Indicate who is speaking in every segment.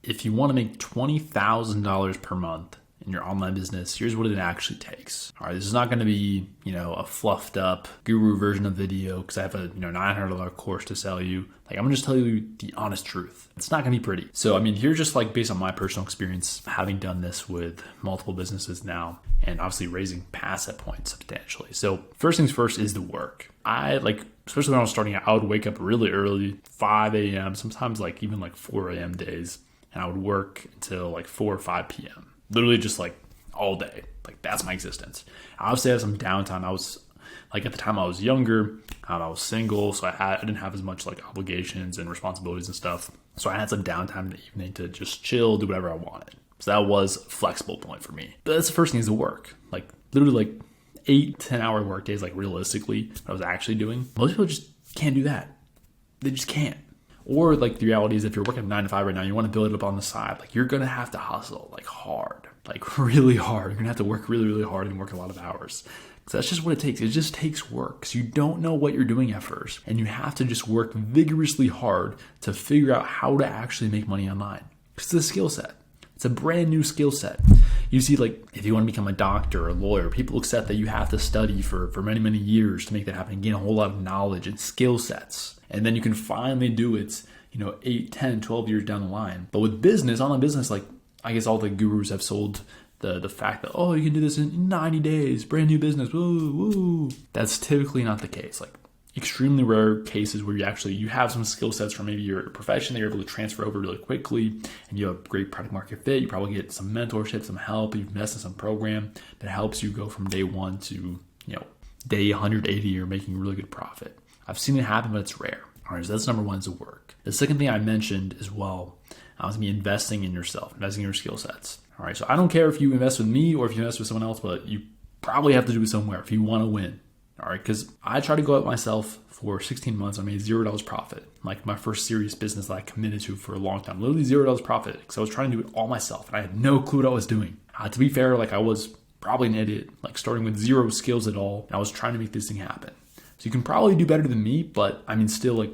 Speaker 1: if you want to make $20,000 per month in your online business, here's what it actually takes. All right, this is not going to be, a fluffed up guru version of video because I have a, $900 course to sell you. Like, I'm going to just tell you the honest truth. It's not going to be pretty. So, here's just like based on my personal experience, having done this with multiple businesses now and obviously raising past that point substantially. So first things first is the work. Especially when I was starting out, I would wake up really early, 5 a.m., sometimes even 4 a.m. days. And I would work until 4 or 5 p.m. Literally just all day. That's my existence. I obviously had some downtime. I was at the time I was younger, I was single, so I didn't have as much obligations and responsibilities and stuff. So I had some downtime in the evening to just chill, do whatever I wanted. So that was a flexible point for me. But that's the first thing is the work. Literally 8-10 hour work days, realistically, what I was actually doing. Most people just can't do that. They just can't. Or the reality is if you're working 9 to 5 right now, you want to build it up on the side, you're going to have to hustle hard, really hard. You're going to have to work really, really hard and work a lot of hours. So that's just what it takes. It just takes work. So you don't know what you're doing at first. And you have to just work vigorously hard to figure out how to actually make money online. It's a skill set. It's a brand new skill set. You see, if you want to become a doctor or a lawyer, people accept that you have to study for many, many years to make that happen and gain a whole lot of knowledge and skill sets. And then you can finally do it, 8, 10, 12 years down the line. But with business, online business, I guess all the gurus have sold the fact that, you can do this in 90 days, brand new business, woo, woo. That's typically not the case. Extremely rare cases where you have some skill sets from maybe your profession that you're able to transfer over really quickly and you have great product market fit. You probably get some mentorship, some help. You invest in some program that helps you go from day 1 to, day 180, you're making really good profit. I've seen it happen, but it's rare. All right, so that's number 1 is the work. The second thing I mentioned as well was me investing in yourself, investing in your skill sets. All right, so I don't care if you invest with me or if you invest with someone else, but you probably have to do it somewhere if you want to win. All right, because I tried to go out myself for 16 months. I made $0 profit. My first serious business that I committed to for a long time, literally $0 profit. Because I was trying to do it all myself and I had no clue what I was doing. To be fair, I was probably an idiot, starting with 0 skills at all. And I was trying to make this thing happen. So you can probably do better than me, but still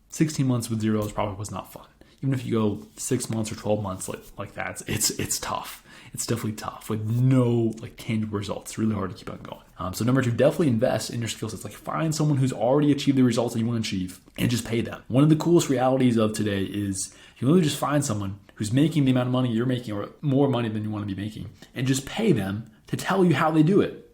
Speaker 1: 16 months with $0 profit was not fun. Even if you go 6 months or 12 months like that, it's tough. It's definitely tough with no tangible results. It's really hard to keep on going. So number 2, definitely invest in your skill sets. Find someone who's already achieved the results that you want to achieve and just pay them. One of the coolest realities of today is you literally just find someone who's making the amount of money you're making or more money than you want to be making and just pay them to tell you how they do it.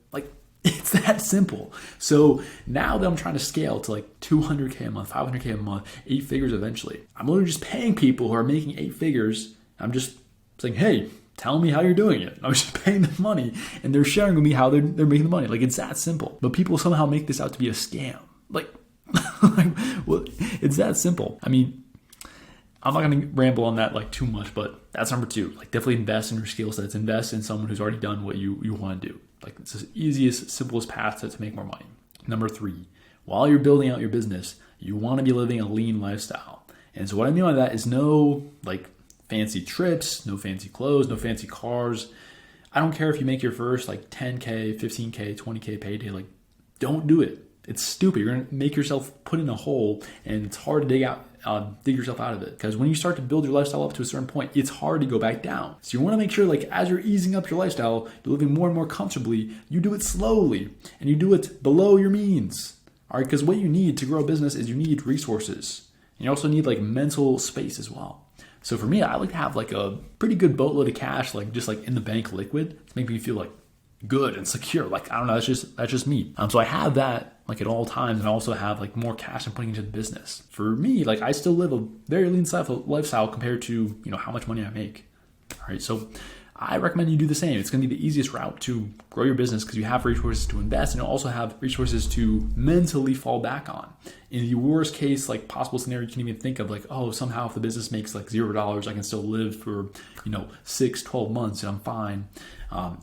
Speaker 1: It's that simple. So now that I'm trying to scale to 200K a month, 500K a month, 8 figures eventually, I'm literally just paying people who are making 8 figures. I'm just saying, hey, tell me how you're doing it. I'm just paying them money and they're sharing with me how they're making the money. It's that simple. But people somehow make this out to be a scam. Well, it's that simple. I'm not going to ramble on that too much, but that's number 2. Definitely invest in your skill sets. Invest in someone who's already done what you want to do. It's the easiest, simplest path to make more money. Number 3, while you're building out your business, you want to be living a lean lifestyle. And so what I mean by that is no fancy trips, no fancy clothes, no fancy cars. I don't care if you make your first 10K, 15K, 20K payday. Don't do it. It's stupid. You're going to make yourself put in a hole and it's hard to dig yourself out of it. Because when you start to build your lifestyle up to a certain point, it's hard to go back down. So you want to make sure as you're easing up your lifestyle, you're living more and more comfortably, you do it slowly and you do it below your means. All right, because what you need to grow a business is you need resources. And you also need mental space as well. So for me, I like to have a pretty good boatload of cash, just in the bank liquid to make me feel good and secure. I don't know, that's just me. So I have that at all times, and I also have more cash I'm putting into the business. For me, I still live a very lean lifestyle compared to how much money I make. All right, so I recommend you do the same. It's going to be the easiest route to grow your business because you have resources to invest and you also have resources to mentally fall back on. In the worst case, possible scenario, you can even think of somehow if the business makes $0, I can still live for 6, 12 months and I'm fine.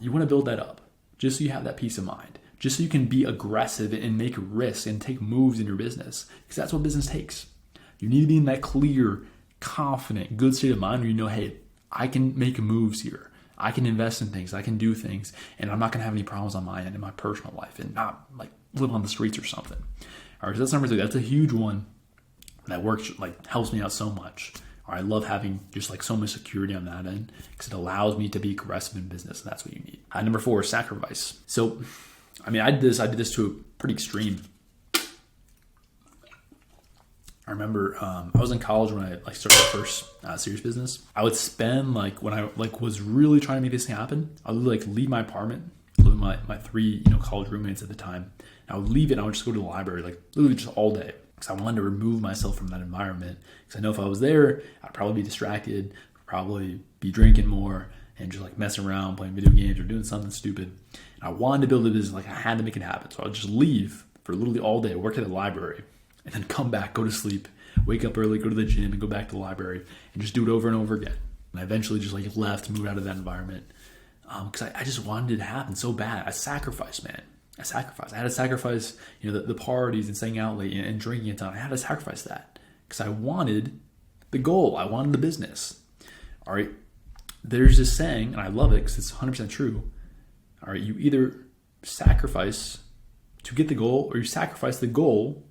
Speaker 1: You want to build that up just so you have that peace of mind. Just so you can be aggressive and make risks and take moves in your business. Because that's what business takes. You need to be in that clear, confident, good state of mind where hey, I can make moves here. I can invest in things. I can do things. And I'm not going to have any problems on my end in my personal life and not live on the streets or something. All right, so that's number 3. That's a huge one that works, helps me out so much. I love having just like so much security on that end because it allows me to be aggressive in business, and that's what you need. Number 4 is sacrifice. So, I mean, I did this to a pretty extreme. I remember I was in college when I like started my first serious business. I would spend like when I like was really trying to make this thing happen, I would like leave my apartment, live with my 3 college roommates at the time. And I would leave it and I would just go to the library like literally just all day because I wanted to remove myself from that environment. Because I know if I was there, I'd probably be distracted, probably be drinking more and just like messing around, playing video games or doing something stupid. And I wanted to build a business, like I had to make it happen. So I would just leave for literally all day, work at the library, and then come back, go to sleep, wake up early, go to the gym, and go back to the library, and just do it over and over again. And I eventually just like left, moved out of that environment because I just wanted it to happen so bad. I sacrificed, man. I had to sacrifice, the parties and staying out late and drinking a ton. I had to sacrifice that because I wanted the goal. I wanted the business. All right. There's this saying, and I love it because it's 100% true. All right. You either sacrifice to get the goal or you sacrifice the goal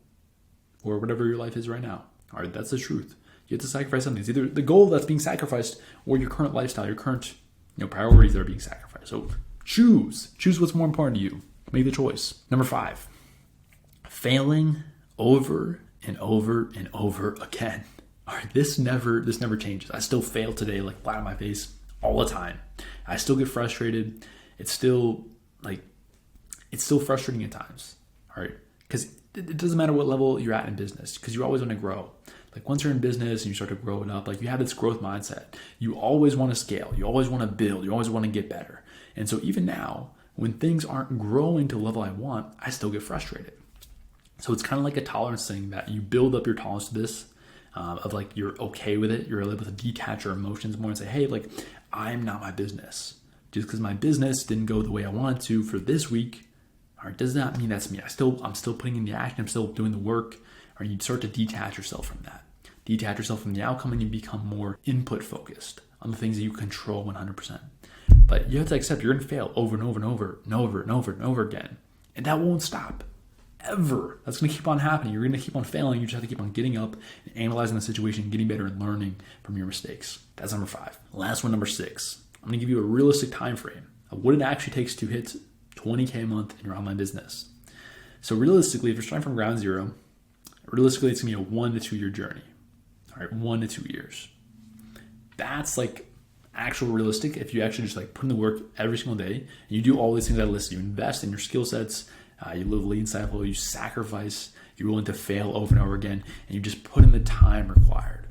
Speaker 1: or whatever your life is right now. All right. That's the truth. You have to sacrifice something. It's either the goal that's being sacrificed or your current lifestyle, your current priorities that are being sacrificed. So choose what's more important to you. Make the choice. Number 5, failing over and over and over again. All right, this never changes. I still fail today, like flat on my face all the time. I still get frustrated. It's still frustrating at times. All right, because it doesn't matter what level you're at in business, because you always want to grow. Like once you're in business and you start to grow it up, like you have this growth mindset. You always want to scale. You always want to build. You always want to get better. And so even now, when things aren't growing to the level I want, I still get frustrated. So it's kind of like a tolerance thing that you build up your tolerance to this, of like you're okay with it. You're able to detach your emotions more and say, hey, like I'm not my business. Just because my business didn't go the way I wanted to for this week, all right, does not mean that's me. I'm still putting in the action. I'm still doing the work. Or you start to detach yourself from that. Detach yourself from the outcome and you become more input focused on the things that you control 100%. But you have to accept you're going to fail over and over and over and over and over and over again. And that won't stop ever. That's going to keep on happening. You're going to keep on failing. You just have to keep on getting up and analyzing the situation, getting better and learning from your mistakes. That's number 5. Last one, number 6. I'm going to give you a realistic time frame of what it actually takes to hit 20K a month in your online business. So realistically, if you're starting from ground zero, realistically, it's going to be a 1 to 2 year journey. All right, 1 to 2 years. That's like actual realistic if you actually just like put in the work every single day and you do all these things I listed. You invest in your skill sets, you live lean, cycle, you sacrifice, you're willing to fail over and over again, and you just put in the time required.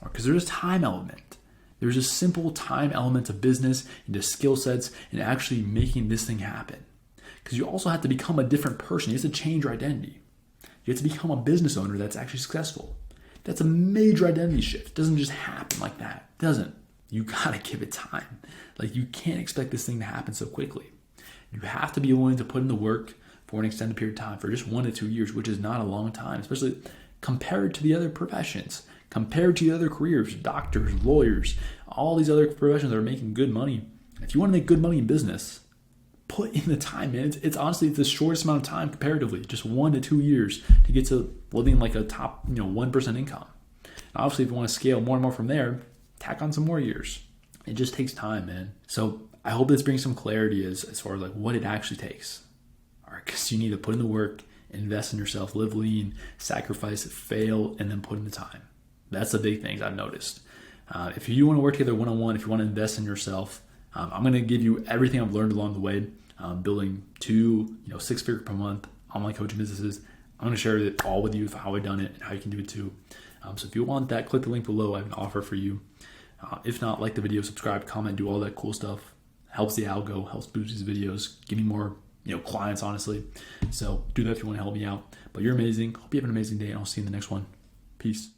Speaker 1: Because there's a time element. There's a simple time element of business into skill sets and actually making this thing happen. Because you also have to become a different person. You have to change your identity. You have to become a business owner that's actually successful. That's a major identity shift. It doesn't just happen like that. It doesn't. You gotta give it time. Like you can't expect this thing to happen so quickly. You have to be willing to put in the work for an extended period of time, for just 1 to 2 years, which is not a long time, especially compared to the other professions, compared to the other careers, doctors, lawyers, all these other professions that are making good money. If you want to make good money in business, put in the time, man. It's honestly the shortest amount of time comparatively, just 1 to 2 years to get to living like a top 1% income. And obviously, if you want to scale more and more from there, tack on some more years. It just takes time, man. So I hope this brings some clarity as far as like what it actually takes. All right, because you need to put in the work, invest in yourself, live lean, sacrifice, fail, and then put in the time. That's the big things I've noticed. If you want to work together one-on-one, if you want to invest in yourself, I'm going to give you everything I've learned along the way, building 2 6-figure per month online coaching businesses. I'm going to share it all with you, how I've done it and how you can do it too. So if you want that, click the link below. I have an offer for you. If not, like the video, subscribe, comment, do all that cool stuff. Helps the algo, helps boost these videos, give me more clients, honestly. So do that if you want to help me out. But you're amazing. Hope you have an amazing day, and I'll see you in the next one. Peace.